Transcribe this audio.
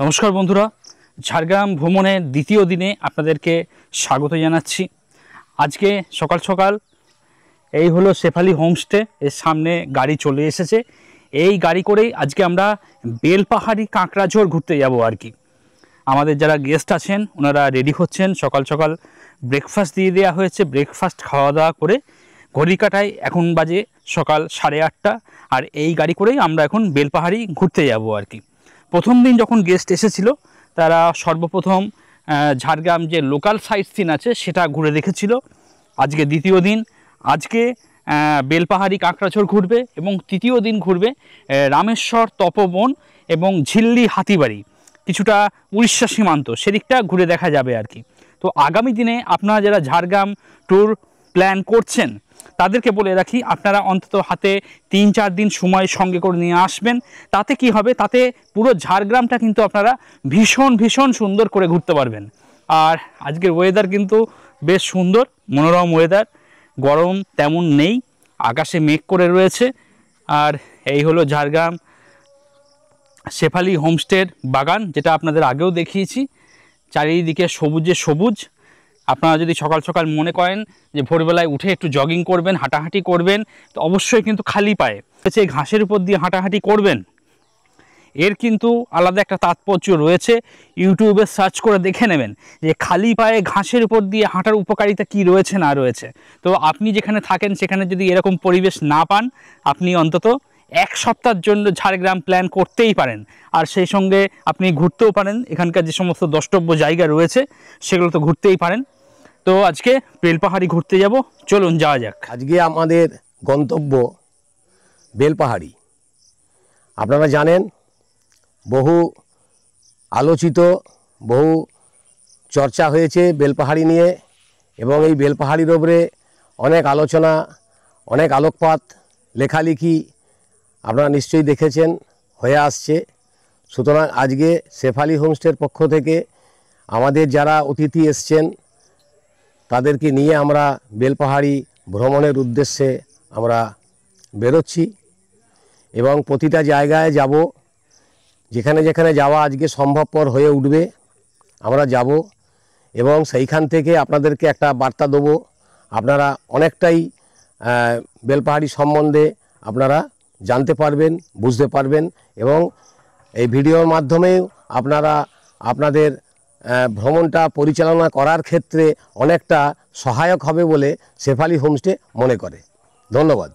নমস্কার বন্ধুরা, ঝাড়গ্রাম ভ্রমণের দ্বিতীয় দিনে আপনাদেরকে স্বাগত জানাচ্ছি। আজকে সকাল সকাল এই হলো শেফালি হোমস্টে, এর সামনে গাড়ি চলে এসেছে। এই গাড়ি করেই আজকে আমরা বেলপাহাড়ি কাঁকড়াঝোড় ঘুরতে যাব আর কি। আমাদের যারা গেস্ট আছেন ওনারা রেডি হচ্ছেন, সকাল সকাল ব্রেকফাস্ট দিয়ে দেওয়া হয়েছে। ব্রেকফাস্ট খাওয়া দাওয়া করে ঘড়ি কাটায় এখন বাজে সকাল 8:30, আর এই গাড়ি করেই আমরা এখন বেলপাহাড়ি ঘুরতে যাব আর কি। প্রথম দিন যখন গেস্ট এসেছিল তারা সর্বপ্রথম ঝাড়গ্রাম যে লোকাল সাইট সিন আছে সেটা ঘুরে দেখেছিল। আজকে দ্বিতীয় দিন, আজকে বেলপাহাড়ি কাঁকড়াঝোড় ঘুরবে এবং তৃতীয় দিন ঘুরবে রামেশ্বর তপবন এবং ঝিল্লি হাতিবাড়ি, কিছুটা উড়িষ্যা সীমান্ত সেদিকটা ঘুরে দেখা যাবে আর কি। তো আগামী দিনে আপনারা যারা ঝাড়গ্রাম ট্যুর প্ল্যান করছেন তাদেরকে বলে রাখি, আপনারা অন্তত হাতে 3-4 দিন সময় সঙ্গে করে নিয়ে আসবেন। তাতে কি হবে, তাতে পুরো ঝাড়গ্রামটা কিন্তু আপনারা ভীষণ ভীষণ সুন্দর করে ঘুরতে পারবেন। আর আজকের ওয়েদার কিন্তু বেশ সুন্দর, মনোরম ওয়েদার, গরম তেমন নেই, আকাশে মেঘ করে রয়েছে। আর এই হলো ঝাড়গ্রাম শেফালি হোমস্টের বাগান, যেটা আপনাদের আগেও দেখিয়েছি। চারিদিকে সবুজে সবুজ। আপনারা যদি সকাল সকাল মনে করেন যে ভোরবেলায় উঠে একটু জগিং করবেন, হাঁটাহাঁটি করবেন, তো অবশ্যই কিন্তু খালি পায়ে এই ঘাসের উপর দিয়ে হাঁটাহাঁটি করবেন। এর কিন্তু আলাদা একটা তাৎপর্য রয়েছে, ইউটিউবে সার্চ করে দেখে নেবেন যে খালি পায়ে ঘাসের উপর দিয়ে হাঁটার উপকারিতা কি রয়েছে না রয়েছে। তো আপনি যেখানে থাকেন সেখানে যদি এরকম পরিবেশ না পান, আপনি অন্তত 1 সপ্তাহের জন্য ঝাড়গ্রাম প্ল্যান করতেই পারেন। আর সেই সঙ্গে আপনি ঘুরতেও পারেন, এখানকার যে সমস্ত দ্রষ্টব্য জায়গা রয়েছে সেগুলো তো ঘুরতেই পারেন। তো আজকে বেলপাহাড়ি ঘুরতে যাব, চলুন যাওয়া যাক। আজকে আমাদের গন্তব্য বেলপাহাড়ি। আপনারা জানেন বহু আলোচিত, বহু চর্চা হয়েছে বেলপাহাড়ি নিয়ে, এবং এই বেলপাহাড়ির ওপরে অনেক আলোচনা, অনেক আলোকপাত, লেখালেখি আপনারা নিশ্চয়ই দেখেছেন হয়ে আসছে। সুতরাং আজকে শেফালি হোমস্টের পক্ষ থেকে আমাদের যারা অতিথি এসছেন তাদেরকে নিয়ে আমরা বেলপাহাড়ি ভ্রমণের উদ্দেশ্যে আমরা বেরোচ্ছি, এবং প্রতিটা জায়গায় যাব, যেখানে যেখানে যাওয়া আজকে সম্ভবপর হয়ে উঠবে আমরা যাব, এবং সেইখান থেকে আপনাদেরকে একটা বার্তা দেবো। আপনারা অনেকটাই বেলপাহাড়ি সম্বন্ধে আপনারা জানতে পারবেন, বুঝতে পারবেন, এবং এই ভিডিওর মাধ্যমেও আপনারা আপনাদের ভ্রমণটা পরিচালনা করার ক্ষেত্রে অনেকটা সহায়ক হবে বলে শেফালি হোমস্টে মনে করে। ধন্যবাদ।